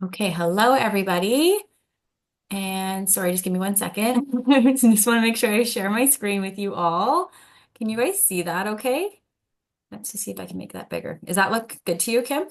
Okay, hello everybody. And sorry, just give me one second. I just want to make sure I share my screen with you all. Can you guys see that okay? Let's just see if I can make that bigger. Does that look good to you, Kim?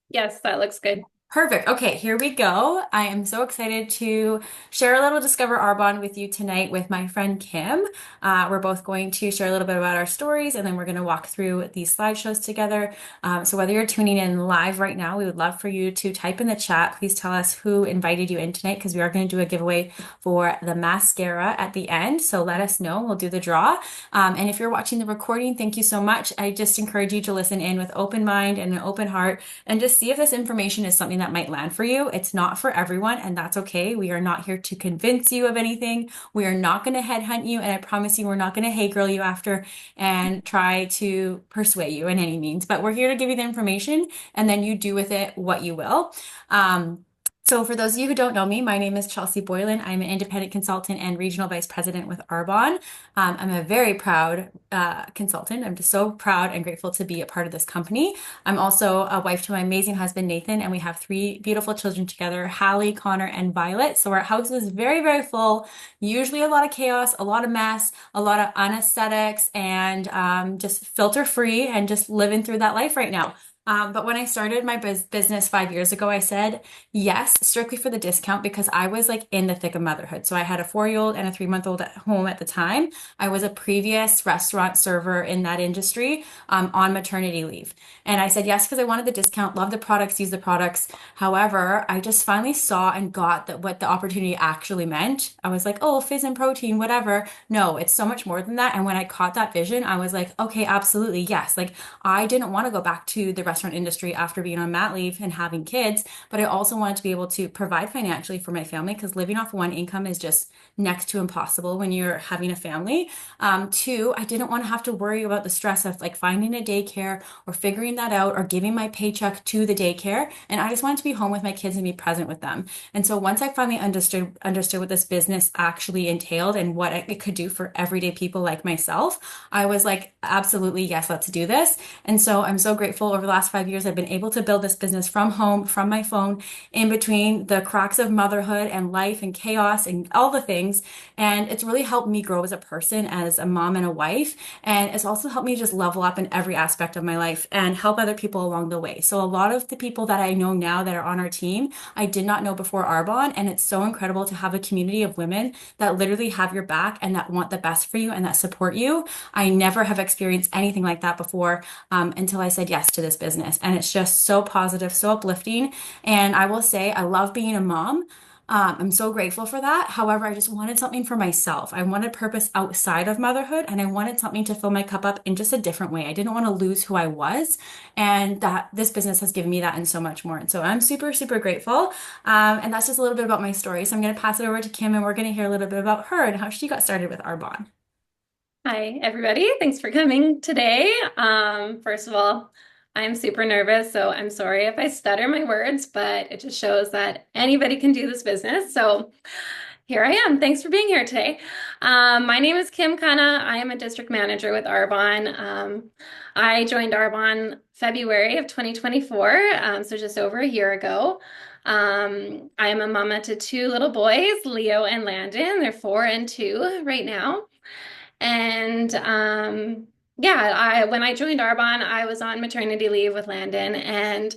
Yes, that looks good. Perfect. Okay, here we go. I am so excited to share a little Discover Arbonne with you tonight with my friend Kim. We're both going to share a little bit about our stories and then we're going to walk through these slideshows together. So whether you're tuning in live right now, we would love for you to type in the chat. Please tell us who invited you in tonight because we are going to do a giveaway for the mascara at the end. So let us know. We'll do the draw. And if you're watching the recording, thank you so much. I just encourage you to listen in with open mind and an open heart and just see if this information is something that might land for you. It's not for everyone, and that's okay. We are not here to convince you of anything. We are not going to headhunt you, and I promise you, we're not going to hey girl you after and try to persuade you in any means. But we're here to give you the information, and then you do with it what you will. So for those of you who don't know me, my name is Chelsea Boylan. I'm an independent consultant and regional vice president with Arbonne. I'm a very proud consultant. I'm just so proud and grateful to be a part of this company. I'm also a wife to my amazing husband, Nathan, and we have three beautiful children together, Hallie, Connor, and Violet. So our house is very, very full, usually a lot of chaos, a lot of mess, a lot of unesthetics, and just filter free and just living through that life right now. But when I started my business 5 years ago, I said yes, strictly for the discount because I was like in the thick of motherhood. So I had a 4-year-old and a 3-month-old at home at the time. I was a previous restaurant server in that industry on maternity leave. And I said yes because I wanted the discount, love the products, use the products. However, I just finally saw and got that what the opportunity actually meant. I was like, oh, fizz and protein, whatever. No, it's so much more than that. And when I caught that vision, I was like, okay, absolutely, yes. Like I didn't want to go back to the restaurant industry after being on mat leave and having kids, but I also wanted to be able to provide financially for my family because living off one income is just next to impossible when you're having a family. Two, I didn't want to have to worry about the stress of like finding a daycare or figuring that out or giving my paycheck to the daycare. And I just wanted to be home with my kids and be present with them. And so once I finally understood what this business actually entailed and what it could do for everyday people like myself, I was like, absolutely, yes, let's do this. And so I'm so grateful over the last 5 years, I've been able to build this business from home, from my phone, in between the cracks of motherhood and life and chaos and all the things. And it's really helped me grow as a person, as a mom and a wife. And it's also helped me just level up in every aspect of my life and help other people along the way. So a lot of the people that I know now that are on our team, I did not know before Arbonne. And it's so incredible to have a community of women that literally have your back and that want the best for you and that support you. I never have experienced anything like that before until I said yes to this business. And it's just so positive, so uplifting. And I will say, I love being a mom. I'm so grateful for that. However, I just wanted something for myself. I wanted purpose outside of motherhood, and I wanted something to fill my cup up in just a different way. I didn't want to lose who I was, and that this business has given me that and so much more. And so I'm super, super grateful. And that's just a little bit about my story. So I'm going to pass it over to Kim, and we're going to hear a little bit about her and how she got started with Arbonne. Hi, everybody. Thanks for coming today. First of all, I'm super nervous, so I'm sorry if I stutter my words, but it just shows that anybody can do this business. So here I am. Thanks for being here today. My name is Kim Kana. I am a district manager with Arbonne. I joined Arbonne February of 2024, so just over a year ago. I am a mama to two little boys, Leo and Landon. They're 4 and 2 right now. And yeah, I when I joined Arbonne, I was on maternity leave with Landon, and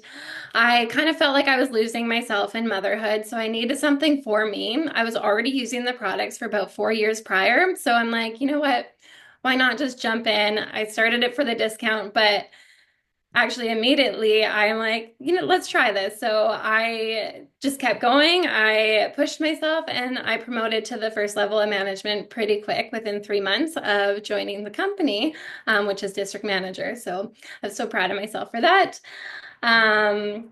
I kind of felt like I was losing myself in motherhood, so I needed something for me. I was already using the products for about 4 years prior, so I'm like, you know what? Why not just jump in? I started it for the discount, but actually immediately I'm like, let's try this. So I just kept going. I pushed myself and I promoted to the first level of management pretty quick within 3 months of joining the company, which is district manager. So I'm so proud of myself for that. Um,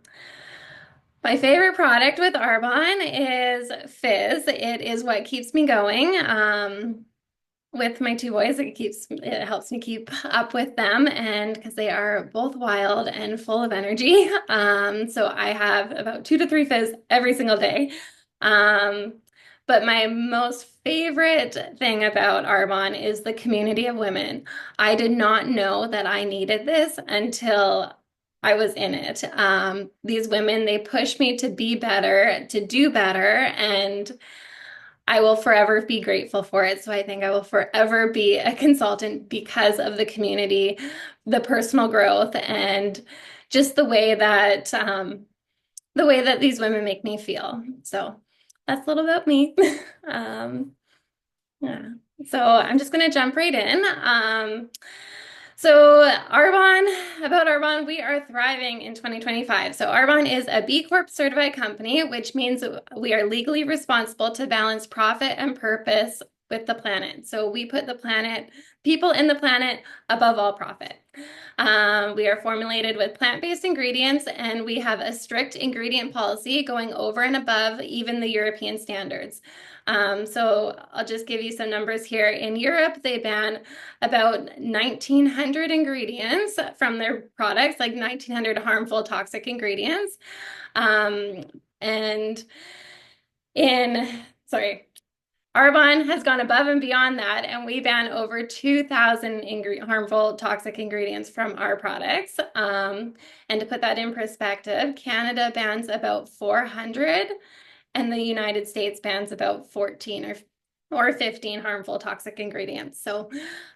my favorite product with Arbonne is Fizz. It is what keeps me going. With my two boys, it helps me keep up with them, and because they are both wild and full of energy. So I have about 2 to 3 fizz every single day. Um, but my most favorite thing about Arbonne is the community of women. I did not know that I needed this until I was in it. These women, they push me to be better, to do better, and I will forever be grateful for it. So I think I will forever be a consultant because of the community, the personal growth, and just the way that these women make me feel. So that's a little about me. Um, yeah. So I'm just gonna jump right in. So about Arbonne, we are thriving in 2025. So Arbonne is a B Corp certified company, which means we are legally responsible to balance profit and purpose with the planet. So we put the planet, people in the planet above all profit. We are formulated with plant-based ingredients, and we have a strict ingredient policy going over and above even the European standards. So I'll just give you some numbers here. In Europe, they ban about 1,900 ingredients from their products, like 1,900 harmful toxic ingredients. Um, and sorry, Arbonne has gone above and beyond that, and we ban over 2,000 harmful toxic ingredients from our products. And to put that in perspective, Canada bans about 400, and the United States bans about 14 or 15 harmful toxic ingredients. So,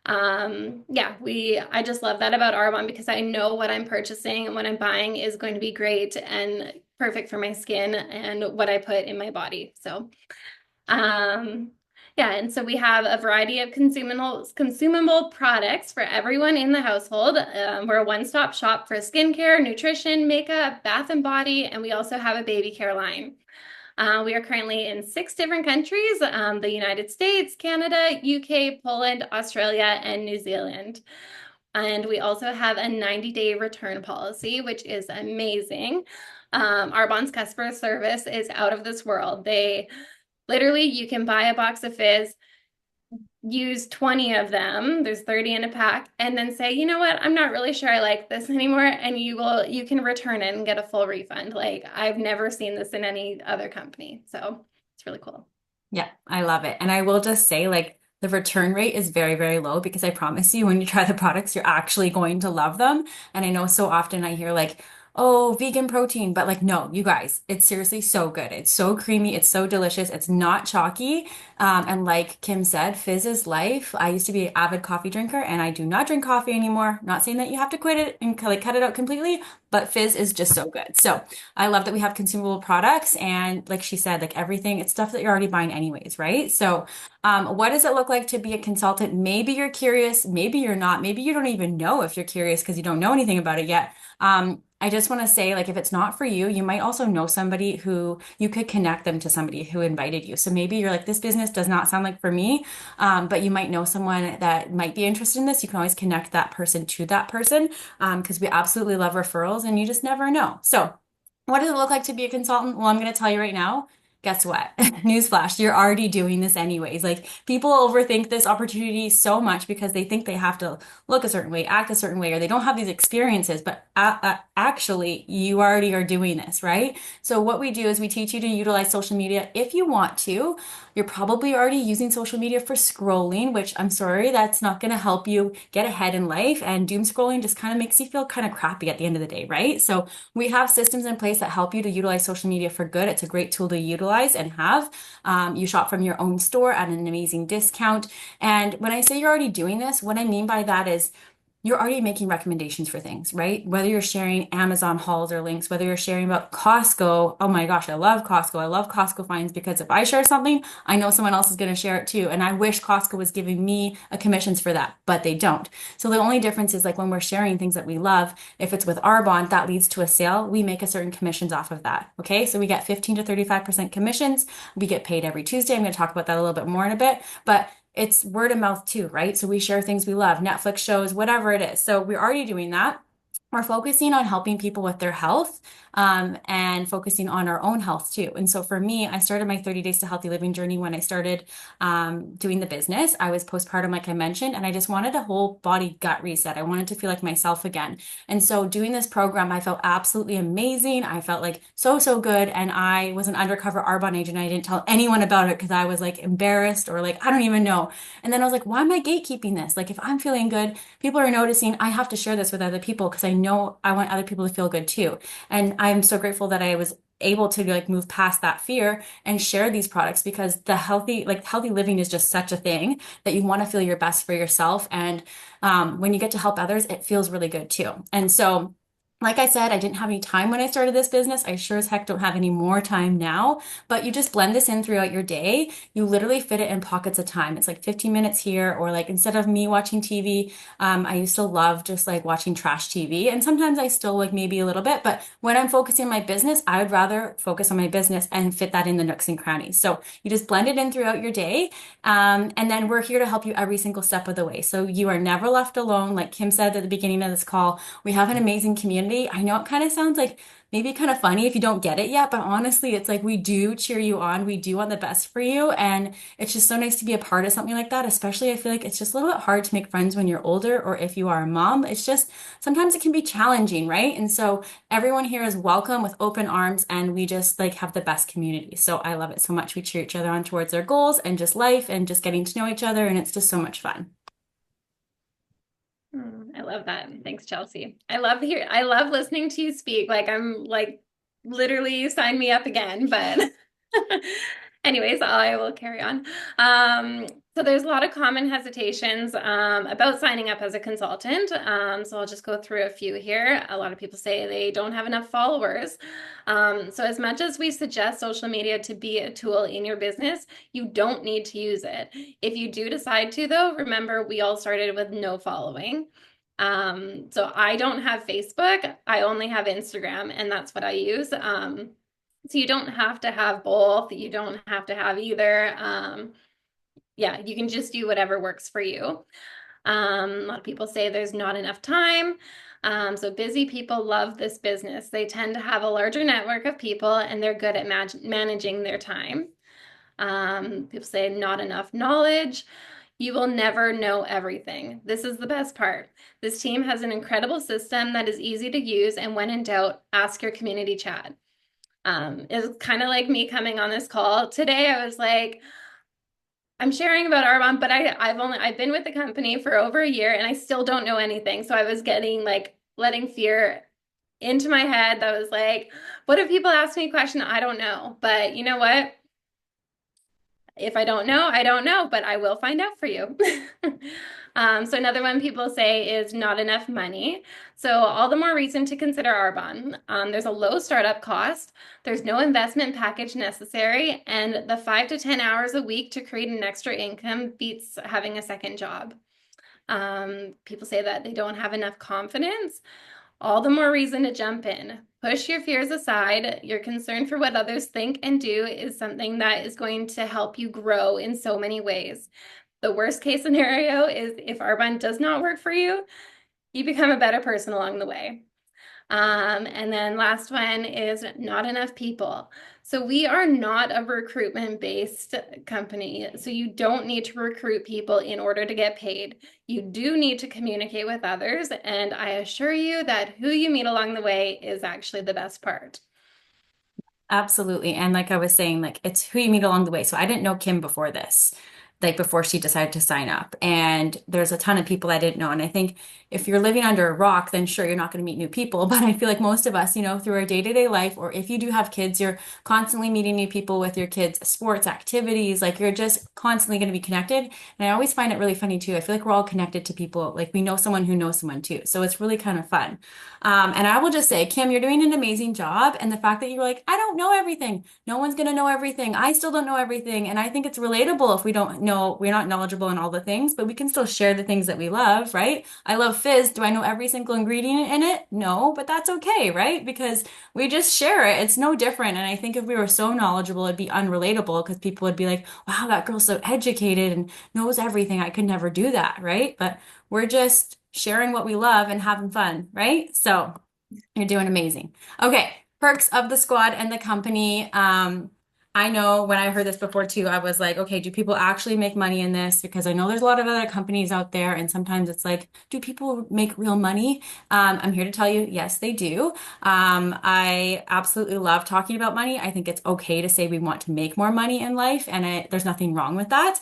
yeah, I just love that about Arbonne because I know what I'm purchasing and what I'm buying is going to be great and perfect for my skin and what I put in my body. So, um, yeah, and so we have a variety of consumable products for everyone in the household. We're a one-stop shop for skincare, nutrition, makeup, bath and body, and we also have a baby care line. We are currently in 6 different countries, the United States, Canada, UK, Poland, Australia, and New Zealand. And we also have a 90-day return policy, which is amazing. Arbonne's customer service is out of this world. Literally, you can buy a box of fizz, use 20 of them, there's 30 in a pack, and then say, you know what, I'm not really sure I like this anymore, and you can return it and get a full refund. Like, I've never seen this in any other company. So it's really cool. Yeah, I love it. And I will just say, like, the return rate is very, very low because I promise you, when you try the products, you're actually going to love them. And I know so often I hear, like, oh, vegan protein, but like, no, you guys, it's seriously so good. It's so creamy. It's so delicious. It's not chalky. And like Kim said, fizz is life. I used to be an avid coffee drinker and I do not drink coffee anymore. Not saying that you have to quit it and like cut it out completely, but fizz is just so good. So I love that we have consumable products and like she said, like everything, it's stuff that you're already buying anyways, right? So what does it look like to be a consultant? Maybe you're curious, maybe you're not, maybe you don't even know if you're curious because you don't know anything about it yet. I just want to say, like, if it's not for you, you might also know somebody who you could connect them to somebody who invited you. So maybe you're like, this business does not sound like for me, but you might know someone that might be interested in this. You can always connect that person to that person because we absolutely love referrals and you just never know. So, what does it look like to be a consultant? Well, I'm going to tell you right now. Guess what? Newsflash, you're already doing this anyways. Like people overthink this opportunity so much because they think they have to look a certain way, act a certain way, or they don't have these experiences. But actually, you already are doing this, right? So what we do is we teach you to utilize social media if you want to. You're probably already using social media for scrolling, which I'm sorry, that's not going to help you get ahead in life. And doom scrolling just kind of makes you feel kind of crappy at the end of the day, right? So we have systems in place that help you to utilize social media for good. It's a great tool to utilize and have. You shop from your own store at an amazing discount. And when I say you're already doing this, what I mean by that is you're already making recommendations for things, right? Whether you're sharing Amazon hauls or links, whether you're sharing about Costco. Oh my gosh, I love Costco. I love Costco finds because if I share something, I know someone else is going to share it too. And I wish Costco was giving me a commissions for that, but they don't. So the only difference is like when we're sharing things that we love, if it's with Arbonne, that leads to a sale, we make a certain commissions off of that. Okay. So we get 15 to 35% commissions. We get paid every Tuesday. I'm going to talk about that a little bit more in a bit, but it's word of mouth too, right? So we share things we love, Netflix shows, whatever it is. So we're already doing that. We're focusing on helping people with their health and focusing on our own health too. And so for me, I started my 30 Days to Healthy Living journey when I started doing the business. I was postpartum, like I mentioned, and I just wanted a whole body gut reset. I wanted to feel like myself again. And so doing this program, I felt absolutely amazing. I felt like so, so good. And I was an undercover Arbonne agent. I didn't tell anyone about it because I was like embarrassed or like, I don't even know. And then I was like, why am I gatekeeping this? Like, if I'm feeling good, people are noticing, I have to share this with other people because I know I want other people to feel good too. And I'm so grateful that I was able to like move past that fear and share these products because the healthy living is just such a thing that you want to feel your best for yourself. And when you get to help others, it feels really good too. And so, like I said, I didn't have any time when I started this business. I sure as heck don't have any more time now, but you just blend this in throughout your day. You literally fit it in pockets of time. It's like 15 minutes here, or like instead of me watching TV, I used to love just like watching trash TV. And sometimes I still like maybe a little bit, but when I'm focusing on my business, I would rather focus on my business and fit that in the nooks and crannies. So you just blend it in throughout your day. And then we're here to help you every single step of the way. So you are never left alone. Like Kim said at the beginning of this call, we have an amazing community. I know it kind of sounds like maybe kind of funny if you don't get it yet, but honestly, it's like we do cheer you on. We do want the best for you. And it's just so nice to be a part of something like that. Especially, I feel like it's just a little bit hard to make friends when you're older or if you are a mom. It's just sometimes it can be challenging, right? And so everyone here is welcome with open arms and we just like have the best community. So I love it so much. We cheer each other on towards our goals and just life and just getting to know each other. And it's just so much fun. I love that. Thanks, Chelsea. I love listening to you speak. Like I'm like literally sign me up again, but anyways, I will carry on. Um, so there's a lot of common hesitations about signing up as a consultant. So I'll just go through a few here. A lot of people say they don't have enough followers. So as much as we suggest social media to be a tool in your business, you don't need to use it. If you do decide to, though, remember we all started with no following. So I don't have Facebook. I only have Instagram, and that's what I use. So you don't have to have both. You don't have to have either. Yeah, you can just do whatever works for you. A lot of people say there's not enough time. So busy people love this business. They tend to have a larger network of people and they're good at managing their time. People say not enough knowledge. You will never know everything. This is the best part. This team has an incredible system that is easy to use, and when in doubt, ask your community chat. It's kind of like me coming on this call today. I was like, I'm sharing about Arbonne, but I've been with the company for over a year and I still don't know anything. So I was getting like letting fear into my head that was like, what if people ask me a question I don't know? But you know what? If I don't know, I don't know, but I will find out for you. So another one people say is not enough money. So all the more reason to consider Arbonne. There's a low startup cost. There's no investment package necessary. And the 5 to 10 hours a week to create an extra income beats having a second job. People say that they don't have enough confidence. All the more reason to jump in. Push your fears aside. Your concern for what others think and do is something that is going to help you grow in so many ways. The worst case scenario is if Arbonne does not work for you, you become a better person along the way. And then last one is not enough people. So we are not a recruitment-based company. So you don't need to recruit people in order to get paid. You do need to communicate with others. And I assure you that who you meet along the way is actually the best part. Absolutely. And like I was saying, like it's who you meet along the way. So I didn't know Kim before this, like before she decided to sign up. And there's a ton of people I didn't know. And I think if you're living under a rock, then sure, you're not going to meet new people. But I feel like most of us, through our day-to-day life, or if you do have kids, you're constantly meeting new people with your kids' sports activities. Like you're just constantly going to be connected. And I always find it really funny too. I feel like we're all connected to people. Like we know someone who knows someone too. So it's really kind of fun. And I will just say, Kim, you're doing an amazing job. And the fact that you're like, I don't know everything. No one's going to know everything. I still don't know everything. And I think it's relatable if we don't know, we're not knowledgeable in all the things, but we can still share the things that we love, right? I love fizz. Do I know every single ingredient in it? No, but that's okay, right? Because we just share it. It's no different. And I think if we were so knowledgeable, it'd be unrelatable because people would be like, wow, that girl's so educated and knows everything. I could never do that, right? But we're just sharing what we love and having fun, right? So you're doing amazing. Okay, perks of the squad and the company. I know when I heard this before too, I was like, okay, do people actually make money in this? Because I know there's a lot of other companies out there, and sometimes it's like, do people make real money? I'm here to tell you, yes, they do. I absolutely love talking about money. I think it's okay to say we want to make more money in life, and there's nothing wrong with that.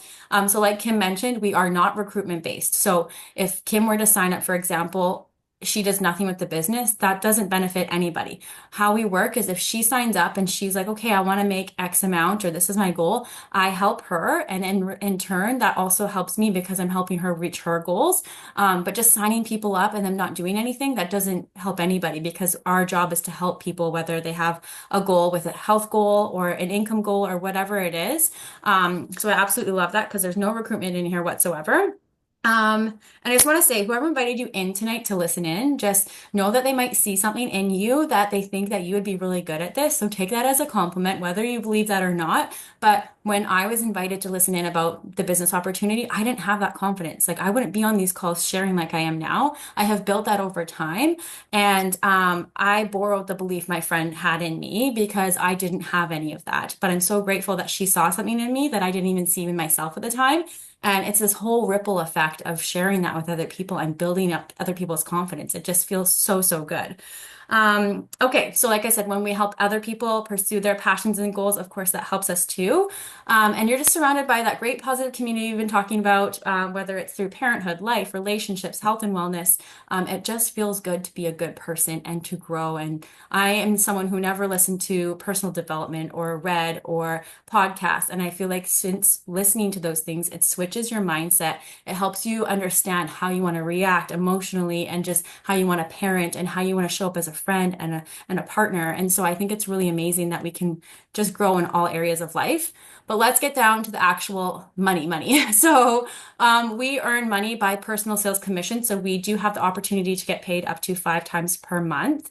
So like Kim mentioned, we are not recruitment based. So if Kim were to sign up, for example, she does nothing with the business, that doesn't benefit anybody. How we work is if she signs up and she's like, okay, I want to make X amount or this is my goal, I help her. And in turn, that also helps me because I'm helping her reach her goals. But just signing people up and them not doing anything, that doesn't help anybody because our job is to help people, whether they have a goal with a health goal or an income goal or whatever it is. So I absolutely love that because there's no recruitment in here whatsoever. And I just want to say, whoever invited you in tonight to listen in, just know that they might see something in you that they think that you would be really good at this. So take that as a compliment, whether you believe that or not. But when I was invited to listen in about the business opportunity, I didn't have that confidence. Like I wouldn't be on these calls sharing like I am now. I have built that over time. And I borrowed the belief my friend had in me because I didn't have any of that. But I'm so grateful that she saw something in me that I didn't even see in myself at the time. And it's this whole ripple effect of sharing that with other people and building up other people's confidence. It just feels so, so good. Okay, so like I said, when we help other people pursue their passions and goals, of course, that helps us too. And you're just surrounded by that great positive community you've been talking about, whether it's through parenthood, life, relationships, health, and wellness. It just feels good to be a good person and to grow. And I am someone who never listened to personal development or read or podcasts. And I feel like since listening to those things, it switches your mindset. It helps you understand how you want to react emotionally and just how you want to parent and how you want to show up as a friend and a partner. And so I think it's really amazing that we can just grow in all areas of life. But let's get down to the actual money. So we earn money by personal sales commission. So we do have the opportunity to get paid up to 5 times per month,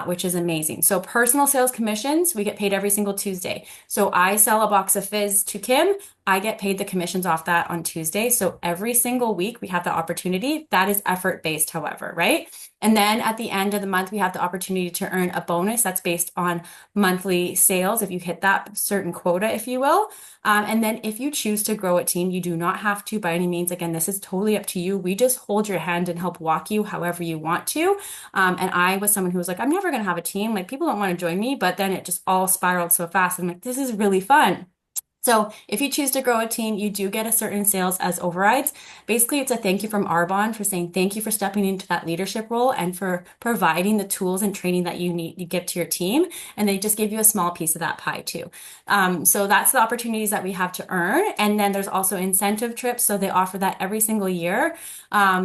which is amazing. So personal sales commissions, we get paid every single Tuesday. So I sell a box of fizz to Kim. I get paid the commissions off that on Tuesday. So every single week we have the opportunity. That is effort based, however, right? And then at the end of the month, we have the opportunity to earn a bonus that's based on monthly sales if you hit that certain quota, if you will. And then if you choose to grow a team, you do not have to by any means. Again, this is totally up to you. We just hold your hand and help walk you however you want to. And I was someone who was like, I'm never going to have a team. Like people don't want to join me, but then it just all spiraled so fast. I'm like, this is really fun. So if you choose to grow a team, you do get a certain sales as overrides. Basically, it's a thank you from Arbonne for saying thank you for stepping into that leadership role and for providing the tools and training that you give to your team. And they just give you a small piece of that pie too. So that's the opportunities that we have to earn. And then there's also incentive trips. So they offer that every single year,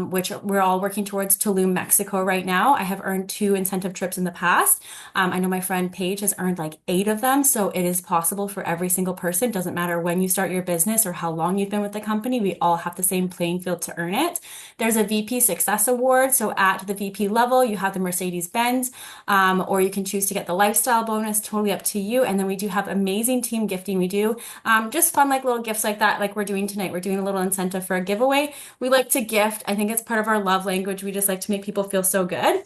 which we're all working towards Tulum, Mexico right now. I have earned 2 incentive trips in the past. I know my friend Paige has earned like 8 of them. So it is possible for every single person. Doesn't matter when you start your business or how long you've been with the company. We all have the same playing field to earn it. There's a VP Success Award. So at the VP level, you have the Mercedes-Benz, or you can choose to get the lifestyle bonus, totally up to you. And then we do have amazing team gifting. We do just fun, like little gifts like that, like we're doing tonight. We're doing a little incentive for a giveaway. We like to gift. I think it's part of our love language. We just like to make people feel so good.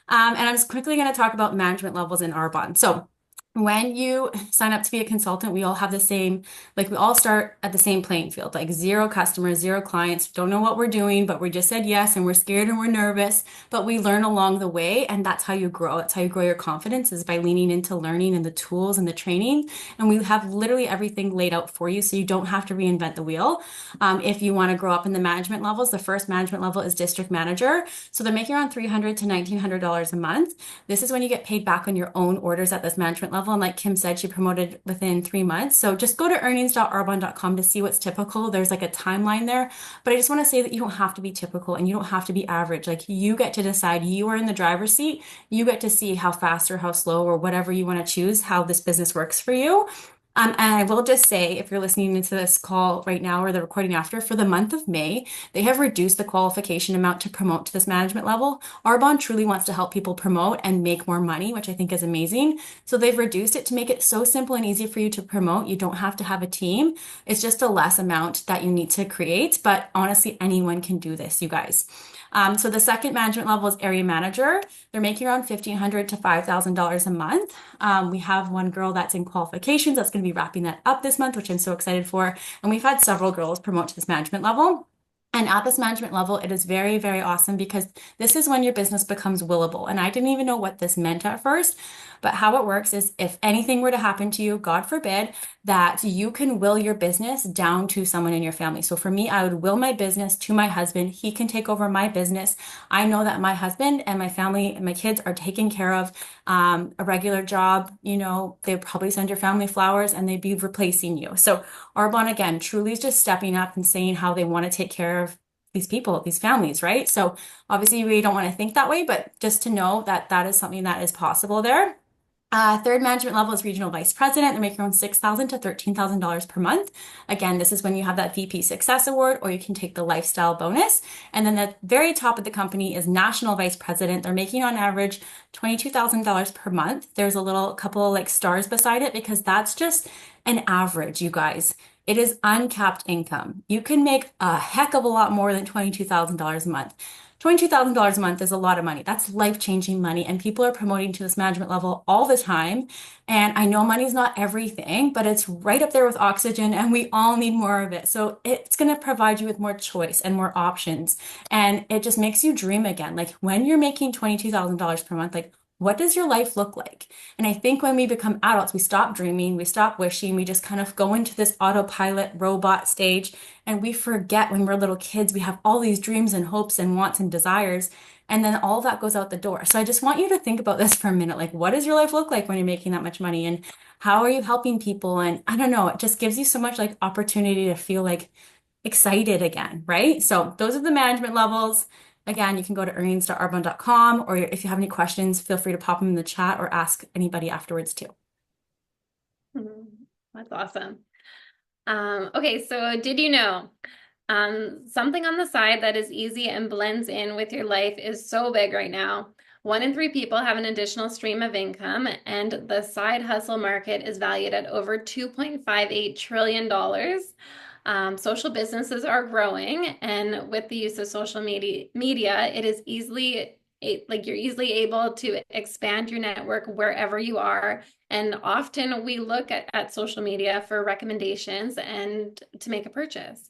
And I'm just quickly going to talk about management levels in Arbonne. So when you sign up to be a consultant, we all have the same, like we all start at the same playing field, like 0 customers, 0 clients, don't know what we're doing, but we just said yes and we're scared and we're nervous, but we learn along the way. And that's how you grow. That's how you grow your confidence is by leaning into learning and the tools and the training. And we have literally everything laid out for you. So you don't have to reinvent the wheel. If you want to grow up in the management levels, the first management level is district manager. So they're making around $300 to $1,900 a month. This is when you get paid back on your own orders at this management level. And like Kim said, she promoted within 3 months. So just go to earnings.arbonne.com to see what's typical. There's like a timeline there. But I just want to say that you don't have to be typical and you don't have to be average. Like you get to decide. You are in the driver's seat. You get to see how fast or how slow or whatever you want to choose, how this business works for you. And I will just say, if you're listening into this call right now or the recording after, for the month of May, they have reduced the qualification amount to promote to this management level. Arbonne truly wants to help people promote and make more money, which I think is amazing. So they've reduced it to make it so simple and easy for you to promote. You don't have to have a team. It's just a less amount that you need to create. But honestly, anyone can do this, you guys. So the second management level is area manager. They're making around $1,500 to $5,000 a month. We have one girl that's in qualifications that's going to be wrapping that up this month, which I'm so excited for. And we've had several girls promote to this management level. And at this management level, it is very, very awesome because this is when your business becomes willable. And I didn't even know what this meant at first, but how it works is if anything were to happen to you, God forbid, that you can will your business down to someone in your family. So for me, I would will my business to my husband. He can take over my business. I know that my husband and my family and my kids are taken care of. A regular job, they probably send your family flowers and they'd be replacing you. So Arbonne, again, truly is just stepping up and saying how they want to take care of these people, these families, right? So obviously we don't want to think that way, but just to know that that is something that is possible there. Third management level is regional vice president. They're making around $6,000 to $13,000 per month. Again, this is when you have that VP Success Award, or you can take the lifestyle bonus. And then the very top of the company is national vice president. They're making on average $22,000 per month. There's a little couple like stars beside it because that's just an average, you guys. It is uncapped income. You can make a heck of a lot more than $22,000 a month. $22,000 a month is a lot of money. That's life-changing money. And people are promoting to this management level all the time. And I know money's not everything, but it's right up there with oxygen, and we all need more of it. So it's going to provide you with more choice and more options. And it just makes you dream again. Like when you're making $22,000 per month, like what does your life look like? And I think when we become adults, we stop dreaming, we stop wishing, we just kind of go into this autopilot robot stage. And we forget when we're little kids, we have all these dreams and hopes and wants and desires. And then all that goes out the door. So I just want you to think about this for a minute. Like, what does your life look like when you're making that much money? And how are you helping people? And I don't know, it just gives you so much like opportunity to feel like excited again, right? So those are the management levels. Again, you can go to earnings.arbonne.com, or if you have any questions, feel free to pop them in the chat or ask anybody afterwards too. Mhm. That's awesome. Okay, so did you know something on the side that is easy and blends in with your life is so big right now? 1 in 3 people have an additional stream of income, and the side hustle market is valued at over $2.58 trillion. Social businesses are growing, and with the use of social media, it is like you're easily able to expand your network wherever you are. And often we look at social media for recommendations and to make a purchase.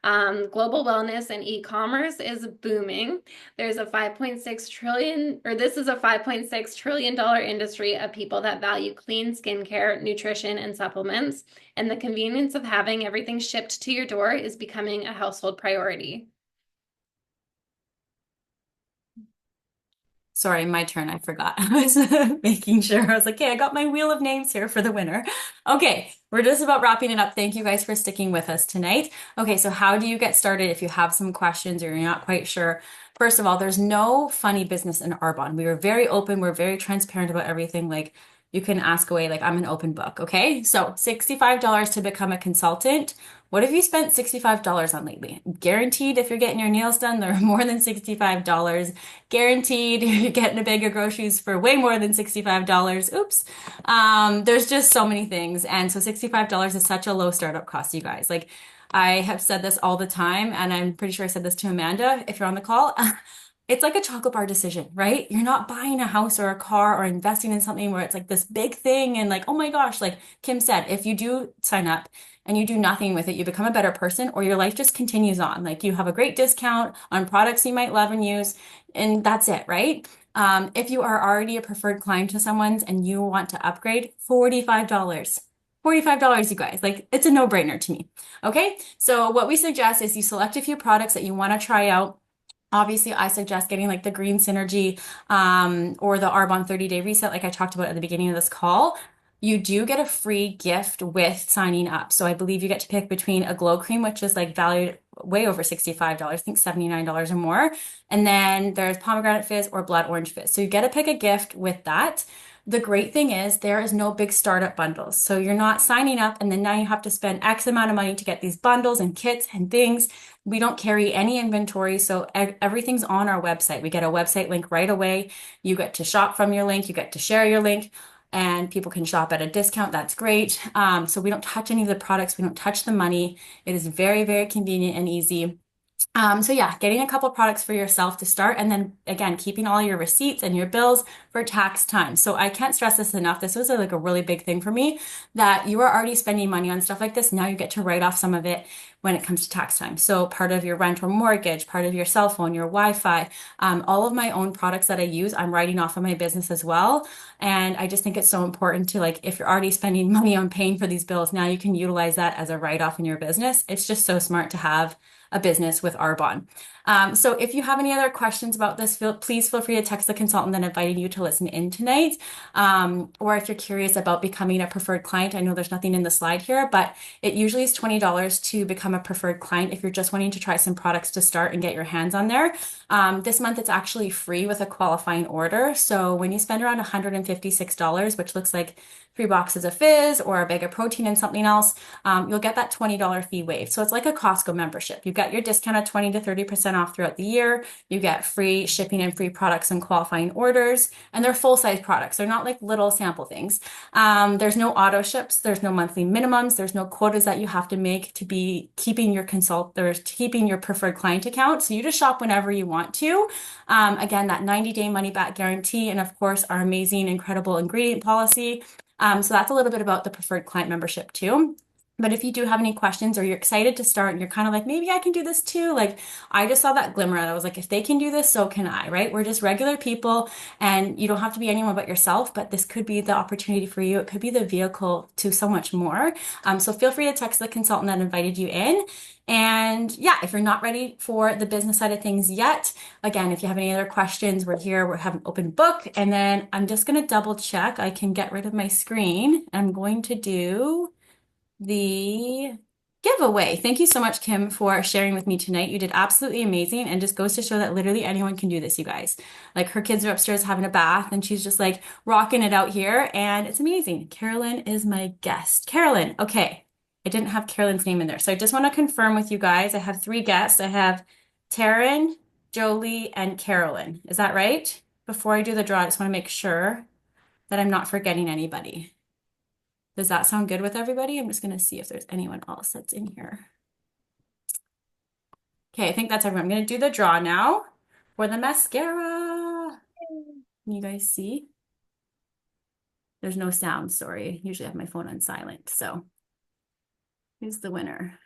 Global wellness and e-commerce is booming. There's a 5.6 trillion, or this is a $5.6 trillion industry of people that value clean skincare, nutrition, and supplements. And the convenience of having everything shipped to your door is becoming a household priority. Sorry, my turn. I forgot. I was making sure. I was like, okay, I got my wheel of names here for the winner. Okay, we're just about wrapping it up. Thank you guys for sticking with us tonight. Okay, so how do you get started if you have some questions or you're not quite sure? First of all, there's no funny business in Arbonne. We were very open. We're very transparent about everything. Like you can ask away, like I'm an open book. Okay, so $65 to become a consultant. What have you spent $65 on lately? Guaranteed, if you're getting your nails done, they're more than $65. Guaranteed, you're getting a bag of groceries for way more than $65. Oops. There's just so many things. And so $65 is such a low startup cost, you guys. Like, I have said this all the time, and I'm pretty sure I said this to Amanda if you're on the call. It's like a chocolate bar decision, right? You're not buying a house or a car or investing in something where it's like this big thing and like, oh my gosh, like Kim said, if you do sign up and you do nothing with it, you become a better person or your life just continues on. Like you have a great discount on products you might love and use, and that's it, right? If you are already a preferred client to someone's and you want to upgrade, $45. $45, you guys. Like it's a no-brainer to me. Okay, so what we suggest is you select a few products that you want to try out. Obviously, I suggest getting like the Green Synergy or the Arbonne 30-day reset, like I talked about at the beginning of this call. You do get a free gift with signing up. So I believe you get to pick between a glow cream, which is like valued way over $65, I think $79 or more. And then there's pomegranate fizz or blood orange fizz. So you get to pick a gift with that. The great thing is there is no big startup bundles. So you're not signing up and then now you have to spend X amount of money to get these bundles and kits and things. We don't carry any inventory, so everything's on our website. We get a website link right away. You get to shop from your link, you get to share your link, and people can shop at a discount. That's great. So we don't touch any of the products, we don't touch the money. It is very, very convenient and easy. So yeah, getting a couple products for yourself to start, and then again, keeping all your receipts and your bills for tax time. So I can't stress this enough. This was like a really big thing for me that you are already spending money on stuff like this. Now you get to write off some of it when it comes to tax time. So part of your rent or mortgage, part of your cell phone, your Wi-Fi, all of my own products that I use, I'm writing off of my business as well. And I just think it's so important to like, if you're already spending money on paying for these bills, now you can utilize that as a write-off in your business. It's just so smart to have a business with Arbonne. So if you have any other questions about this, please feel free to text the consultant that invited you to listen in tonight. Or if you're curious about becoming a preferred client, I know there's nothing in the slide here, but it usually is $20 to become a preferred client if you're just wanting to try some products to start and get your hands on there. This month it's actually free with a qualifying order. So when you spend around $156, which looks like 3 boxes of fizz or a bag of protein and something else, you'll get that $20 fee waived. So it's like a Costco membership. You've got your discount at 20 to 30% off throughout the year. You get free shipping and free products and qualifying orders, and they're full-size products. They're not like little sample things. There's no auto ships. There's no monthly minimums. There's no quotas that you have to make to be keeping your keeping your preferred client account. So you just shop whenever you want to. Again, that 90-day money back guarantee, and of course, our amazing, incredible ingredient policy. So that's a little bit about the preferred client membership too. But if you do have any questions or you're excited to start and you're kind of like, maybe I can do this too. Like I just saw that glimmer and I was like, if they can do this, so can I, right? We're just regular people and you don't have to be anyone but yourself, but this could be the opportunity for you. It could be the vehicle to so much more. So feel free to text the consultant that invited you in. And yeah, if you're not ready for the business side of things yet, again, if you have any other questions, we're here. We have an open book. And then I'm just going to double check. I can get rid of my screen. I'm going to do the giveaway. Thank you so much, Kim, for sharing with me tonight. You did absolutely amazing and just goes to show that literally anyone can do this, you guys. Like her kids are upstairs having a bath and she's just like rocking it out here and it's amazing. Carolyn is my guest. Carolyn, okay. I didn't have Carolyn's name in there. So I just want to confirm with you guys. I have 3 guests. I have Taryn, Jolie, and Carolyn. Is that right? Before I do the draw, I just want to make sure that I'm not forgetting anybody. Does that sound good with everybody? I'm just going to see if there's anyone else that's in here. Okay, I think that's everyone. I'm going to do the draw now for the mascara. Can you guys see? There's no sound, sorry. Usually I have my phone on silent. So who's the winner?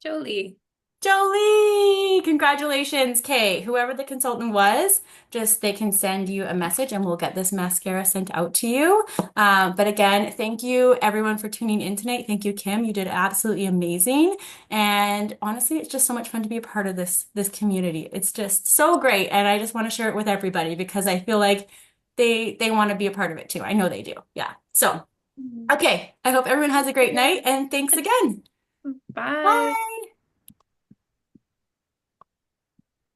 Jolie. Jolie! Congratulations, Kay. Whoever the consultant was, just they can send you a message and we'll get this mascara sent out to you. But again, thank you everyone for tuning in tonight. Thank you, Kim. You did absolutely amazing. And honestly, it's just so much fun to be a part of this community. It's just so great. And I just want to share it with everybody because I feel like they want to be a part of it too. I know they do. Yeah. So, okay. I hope everyone has a great night and thanks again. Bye. Bye.